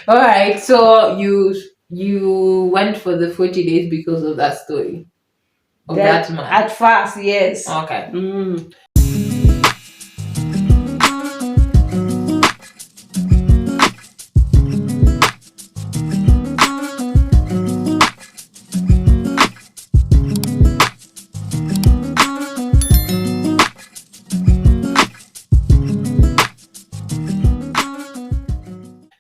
All right. So you went for the 40 days because of that story of that man. At first, yes. Okay.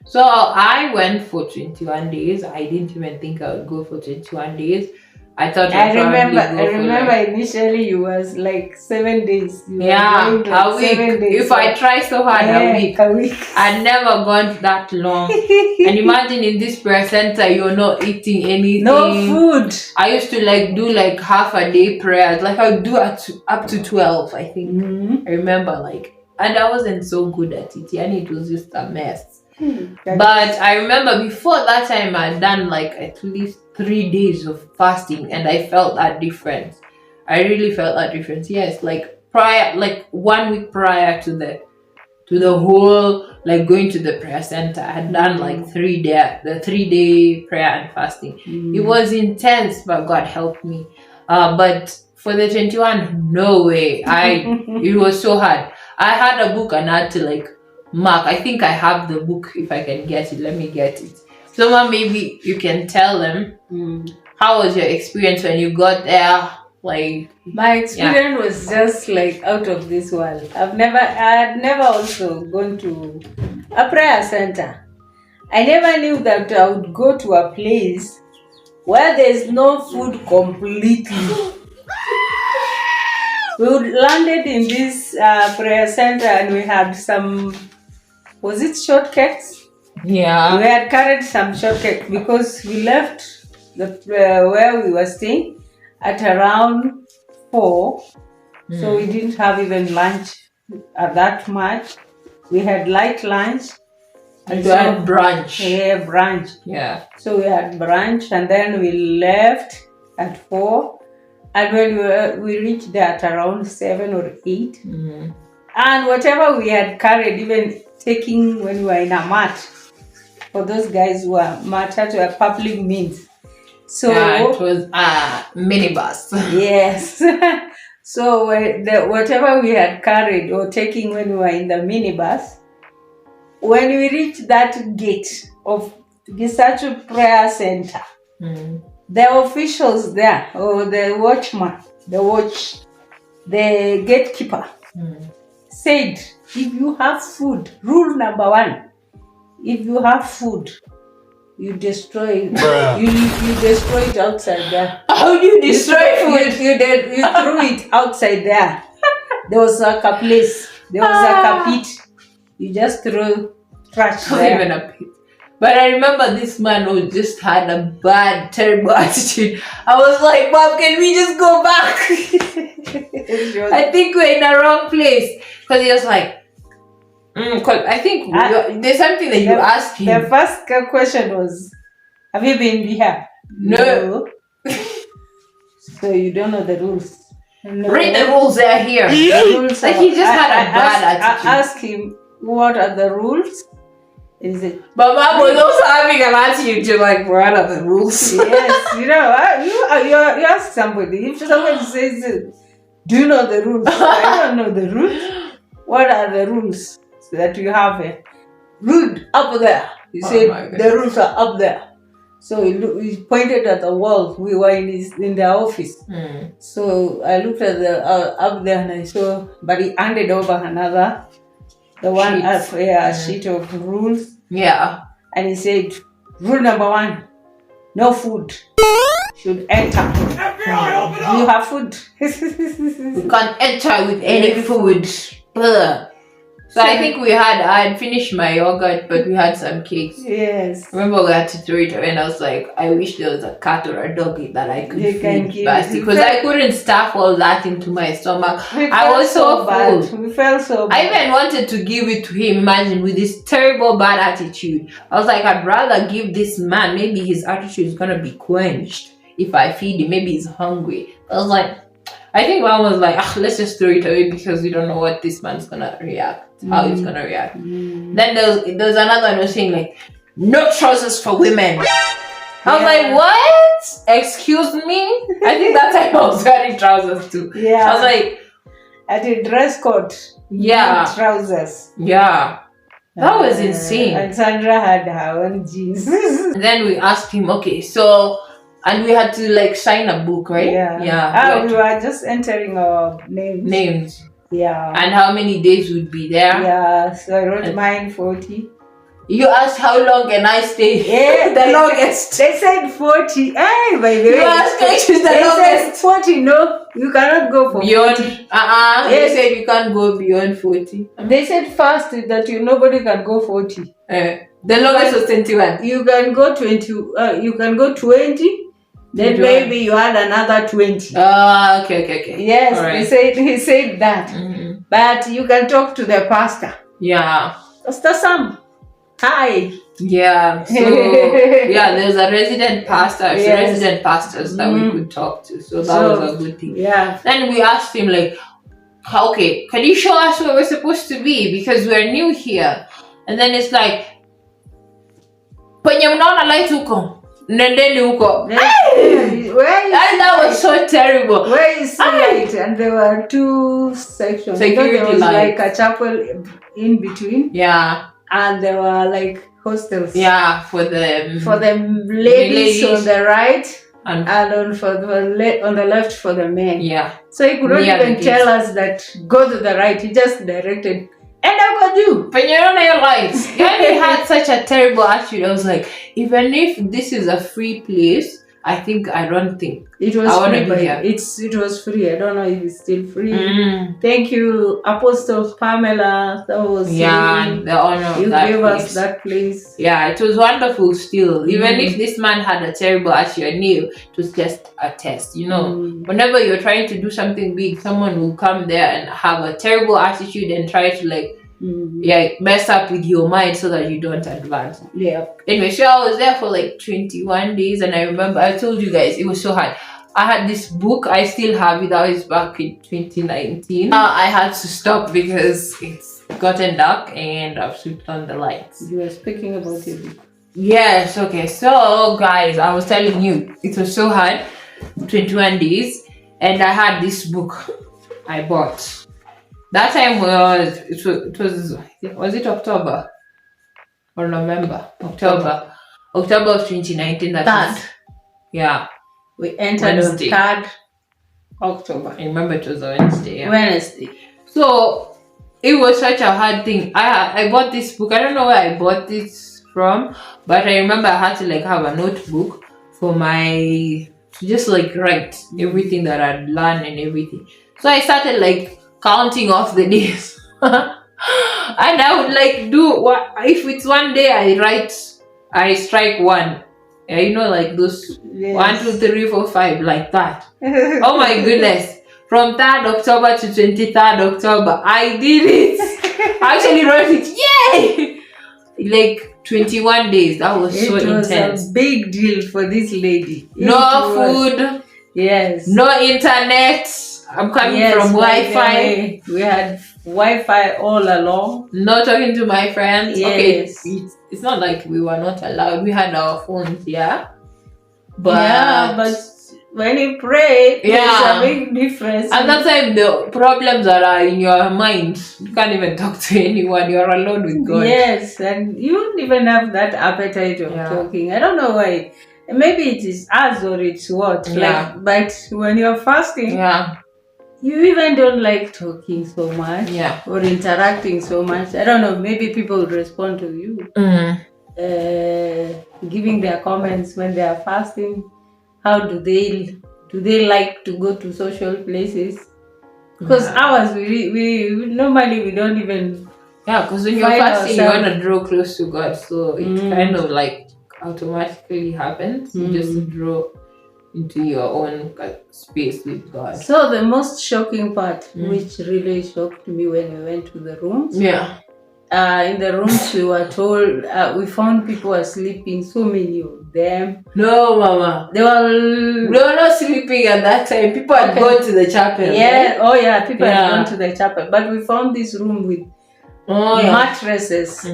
So I went for 21 days. I didn't even think I would go for 21 days. I thought I I'd probably remember. go I for remember like, initially you was like 7 days. You were yeah, going like a week. 7 days. If I try so hard, a week. A week. I'd never gone that long. And imagine in this prayer center, you're not eating anything. No food. I used to like do like half a day prayers. Like I would do up to 12, I think. Mm-hmm. I remember like, and I wasn't so good at it. And it was just a mess. But I remember before that time I'd done like at least 3 days of fasting, and I felt that difference. I really felt that difference. Yes, like prior, like 1 week prior to the whole like going to the prayer center, I had done like 3 day prayer and fasting. It was intense, but God helped me. But for the 21, no way. It was so hard. I had a book and I had to like mark. I think I have the book. If I can get it, let me get it. Someone, maybe you can tell them how was your experience when you got there. Like my experience was just like out of this world. I had never also gone to a prayer center. I never knew that I would go to a place where there's no food completely. We landed in this prayer center and we had some, was it shortcakes? Yeah. We had carried some shortcake because we left where we were staying at around 4. So we didn't have even lunch at that much. We had light lunch. And we had brunch. Yeah, brunch. Yeah. So we had brunch and then we left at 4. And when we reached there at around 7 or 8. And whatever we had carried, even taking when we were in a mat, for those guys who are matatu a public means. So it was a minibus. Yes. So whatever we had carried or taking when we were in the minibus, when we reached that gate of Gisatu Prayer Center, the officials there, or the watchman, the gatekeeper, said, if you have food, rule number 1, if you have food, you destroy it. You destroy it outside there. How do you destroy food? You threw it outside there. There was like a place. There was like a pit. You just threw trash Not there. even a pit. But I remember this man who just had a bad, terrible attitude. I was like, Mom, can we just go back? I think we're in the wrong place. Because he was like, cause I think there's something that you asked him. The first question was, have you been here? No. So you don't know the rules. No. Read the rules, they're here. The rules Like he just had a bad attitude. I asked him, what are the rules? Is it? But Mom was also having an attitude to like, what are the rules? Yes, you ask somebody. If somebody says, do you know the rules? I don't know the rules. What are the rules that you have here? Rude, up there. He said, the rules are up there. So he pointed at the wall. We were in the office. So I looked at the up there and I saw, but he handed over another, the one a sheet of rules. Yeah. And he said, rule number 1, no food should enter. You have food. You can't enter with any food. Ugh. So I think I had finished my yogurt, but we had some cakes. Yes. Remember we had to throw it away and I was like, I wish there was a cat or a doggy that I could feed fast, because I couldn't stuff all that into my stomach. I was so full. We felt so bad. I even wanted to give it to him, imagine, with this terrible bad attitude. I was like, I'd rather give this man, maybe his attitude is going to be quenched if I feed him. Maybe he's hungry. I was like, I think Mom was like, let's just throw it away because we don't know what this man's gonna react, how he's gonna react. Then there was another one who was saying like, no trousers for women. I was Yeah. like, what? Excuse me? I think that time I was wearing trousers too. Yeah. I was like, At a dress code. yeah. No trousers. Yeah. That was insane. And Sandra had her own jeans. And then we asked him, okay, so, and we had to like sign a book, right? Yeah. We were just entering our names. Names. Yeah. And how many days would be there. Yeah. So I wrote mine 40. You asked how long can I stay? Yeah. The longest. They said 40. Hey, by the way. You asked which is the they longest. said 40. No, you cannot go for Beyond. 40. Yes. Yes. They said you can't go beyond 40. They said first that nobody can go 40. The longest was 21. You can go 20. You can go 20. Then 21. maybe you had another 20. Okay. Yes, All right. he said that. Mm-hmm. But you can talk to the pastor. Yeah. Pastor Sam. Hi. Yeah. So yeah, there's a resident pastor, Yes. resident pastors that we could talk to. So that was a good thing. Yeah. Then we asked him like, okay, can you show us where we're supposed to be? Because we're new here. And then it's like, penye mnaona light huko, nendeni huko. And that was so terrible. Where is the light? And there were two sections. Security there was lights. like a chapel in between. Yeah. And there were like hostels. Yeah, for the ladies on the right and on the left for the men. yeah. So he could not Near the even tell us that go to the right. He just directed. And I got you. When you're on your lights, Yanni had such a terrible attitude. I was like, even if this is a free place, I don't think it was I wanna free. be But here. it was free. I don't know if it's still free. Thank you, Apostle Pamela. That was the honor of you that gave place. us that place. Yeah, it was wonderful still. Even if this man had a terrible attitude, I knew it was just a test. Whenever you're trying to do something big, someone will come there and have a terrible attitude and try to mess up with your mind so that you don't advance. Yeah. Anyway, so I was there for like 21 days, and I remember I told you guys it was so hard. I had this book, I still have it. That was back in 2019. I had to stop because it's gotten dark and I've switched on the lights. You were speaking about it. Yes, okay. So, guys, I was telling you, it was so hard, 21 days, and I had this book I bought. That time was it October or November? October of 2019. Yeah. We entered Wednesday. on 3rd October. I remember it was a Wednesday. Yeah. Wednesday. So it was such a hard thing. I bought this book. I don't know where I bought this from, but I remember I had to have a notebook for to just write everything that I'd learned and everything. So I started counting off the days. And I would do what if it's one day I strike one. Yeah, those Yes. 1, 2, 3, 4, 5, like that. Oh my goodness. From 3rd October to 23rd October, I did it. I actually wrote it. Yay! 21 days. That was so intense. It was a big deal for this lady. No food. Yes. No internet. I'm coming from Wi-Fi. We had Wi-Fi all along. Not talking to my friends. Yes. Okay, it's not like we were not allowed. We had our phones, yeah. But when you pray, there's a big difference. At that time, the problems that are in your mind, you can't even talk to anyone. You're alone with God. Yes, and you don't even have that appetite of talking. I don't know why. Maybe it is us or it's what. Yeah. But when you're fasting, you even don't like talking so much or interacting so much. I don't know. Maybe people respond to you, giving their comments when they are fasting. How do they like to go to social places? Because ours, we normally we don't even. Yeah, because when you're fasting, you want to draw close to God, so it kind of automatically happens. You just draw into your own space with God. So the most shocking part, which really shocked me when we went to the rooms. Yeah. In the rooms we were told, we found people were sleeping, so many of them. No, Mama. They were not sleeping at that time. People had gone to the chapel. Yeah, right? Oh yeah, people had gone to the chapel. But we found this room with mattresses.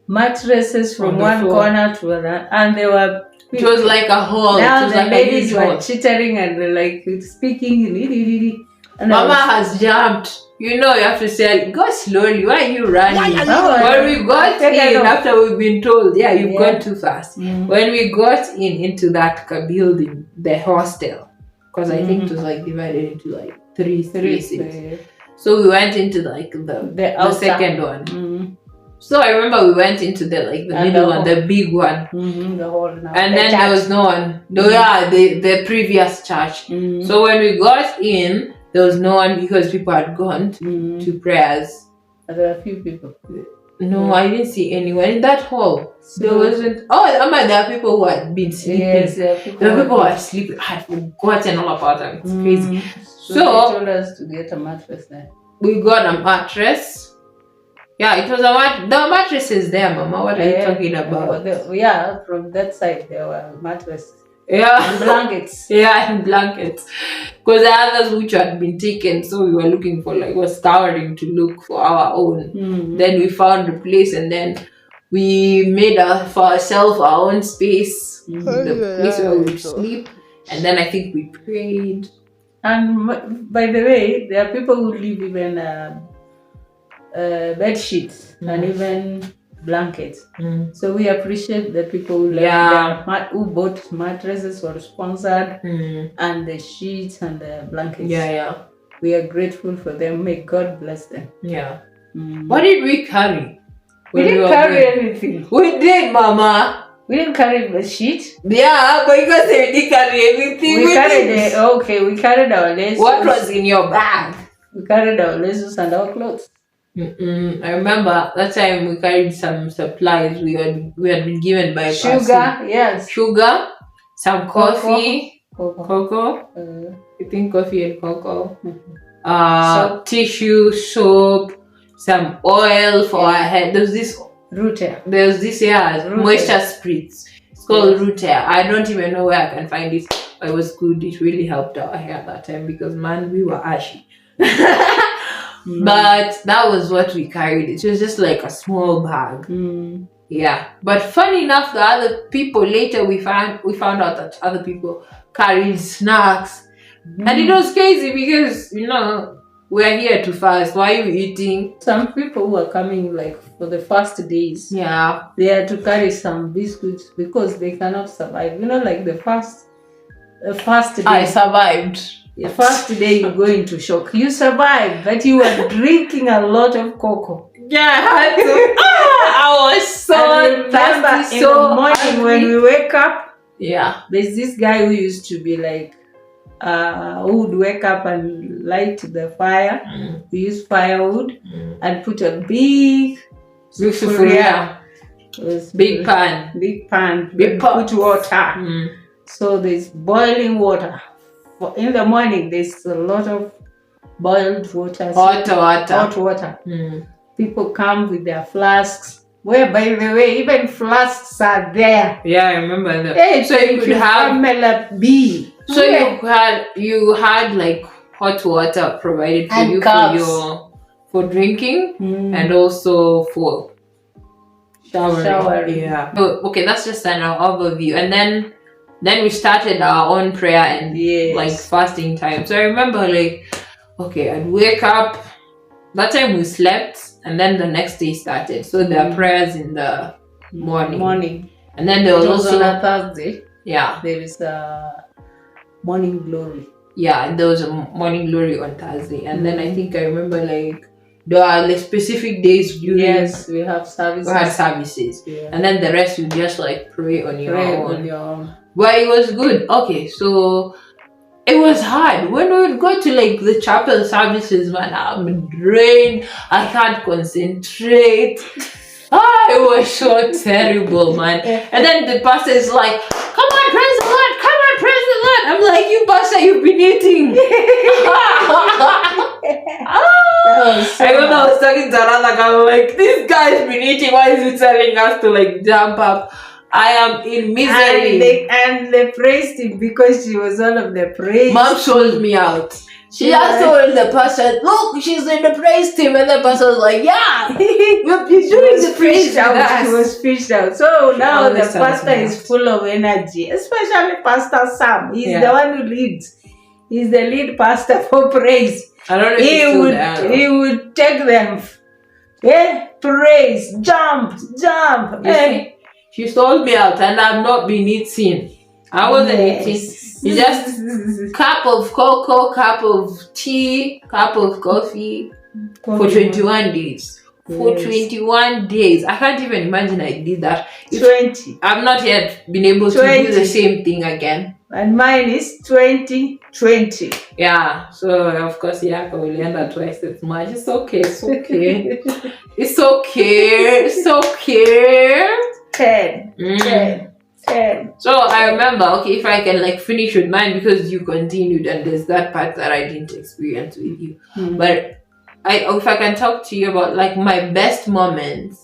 mattresses from On the one floor. corner to another, and they were. It was like a hall. It Now was the like a ladies huge were hall. chittering and were like speaking. And Mama has jumped. You know, you have to say, go slowly. Why are you running? When we got in, after we've been told, you've gone too fast. When we got into that building, the hostel, because I think it was like divided into like three spaces. So we went into like the second one. So I remember we went into the middle one, the big one. The hall now. And then there was no one. The previous church. So when we got in, there was no one because people had gone to prayers. There were a few people. No, I didn't see anyone in that hall. There wasn't. Oh, there are people who had been sleeping. Yes, there are people who had sleeping. I had forgotten all about them. It's crazy. So they told us to get a mattress there. We got a mattress. Yeah, it was the mattress is there, Mama. What are you talking about? From that side there were mattresses. Yeah. And blankets. And blankets. Because the others which had been taken, so we were looking for was scouring to look for our own. Then we found a place and then we made for ourselves our own space. The place where we would sleep. And then I think we prayed. And by the way, there are people who leave even bed sheets and even blankets. So we appreciate the people who who bought mattresses or sponsored and the sheets and the blankets. We are grateful for them. May God bless them. What did we carry? We didn't carry anything. We did, Mama. We didn't carry the sheet. Yeah, but you guys said we didn't carry everything. We carried our laces. What was in your bag? We carried our laces and our clothes. I remember that time we carried some supplies we had been given by sugar, some coffee, cocoa. I think coffee and cocoa. Soap. Tissue, soap, some oil for our head. There's this root hair. Moisture spritz. It's called root hair. I don't even know where I can find it. But it was good. It really helped our hair that time because we were ashy. But that was what we carried. It was just like a small bag. But funny enough, the other people later we found out that other people carried snacks. And it was crazy because we're here to fast. Why are you eating? Some people who are coming for the first days. They had to carry some biscuits because they cannot survive. The first day. I survived. The first day you go into shock. You survived, but you were drinking a lot of cocoa. Yeah, I had to. I was so thirsty. In the morning when we wake up, there's this guy who used to be who would wake up and light the fire. We use firewood and put a big big pan. Big pot. Put water. So there's boiling water. In the morning, there's a lot of boiled water. Hot water. People come with their flasks. Where, by the way, even flasks are there. Yeah, I remember that. Hey, so you could have B. So you had hot water provided for and you cups. for drinking and also for showering. Yeah. So, okay, that's just an overview, and then we started our own prayer and fasting time. So I remember I'd wake up. That time we slept, and then the next day started. So there are prayers in the morning. And then there was also on a Thursday. There is a morning glory. There was a morning glory on Thursday, and then I think I remember there are specific days during. Yes, we have services. We had services, and then the rest you just pray on your own. But it was good. Okay, so it was hard when we would go to the chapel services. Man, I'm drained. I can't concentrate. It was so terrible, man. And then the pastor is like, "Come on, praise the Lord! Come on, praise the Lord!" I'm like, "You pastor, you've been eating." I remember I was talking to Anna, I'm like, "This guy's been eating. Why is he telling us to jump up?" I am in misery. And they praised him because she was one of the praise. Mom sold me out. She just told the pastor, look, she's in the praise team, and the pastor was like, yeah, you're doing the praise with us. He was fished out. So now the always tells pastor me is full of energy, especially Pastor Sam. He's the one who leads. He's the lead pastor for praise. I don't know if he's still there. He would take them. Praise, jump. She sold me out, and I've not been eating. I wasn't eating. It's just cup of cocoa, cup of tea, cup of coffee for 21 days. For 21 days. I can't even imagine I did that. 20. I've not yet been able to do the same thing again. And mine is 20. Yeah, so of course, I can only end at twice as much. It's okay. It's okay. 10. So I remember, okay, if I can finish with mine because you continued and there's that part that I didn't experience with you. But if I can talk to you about my best moments,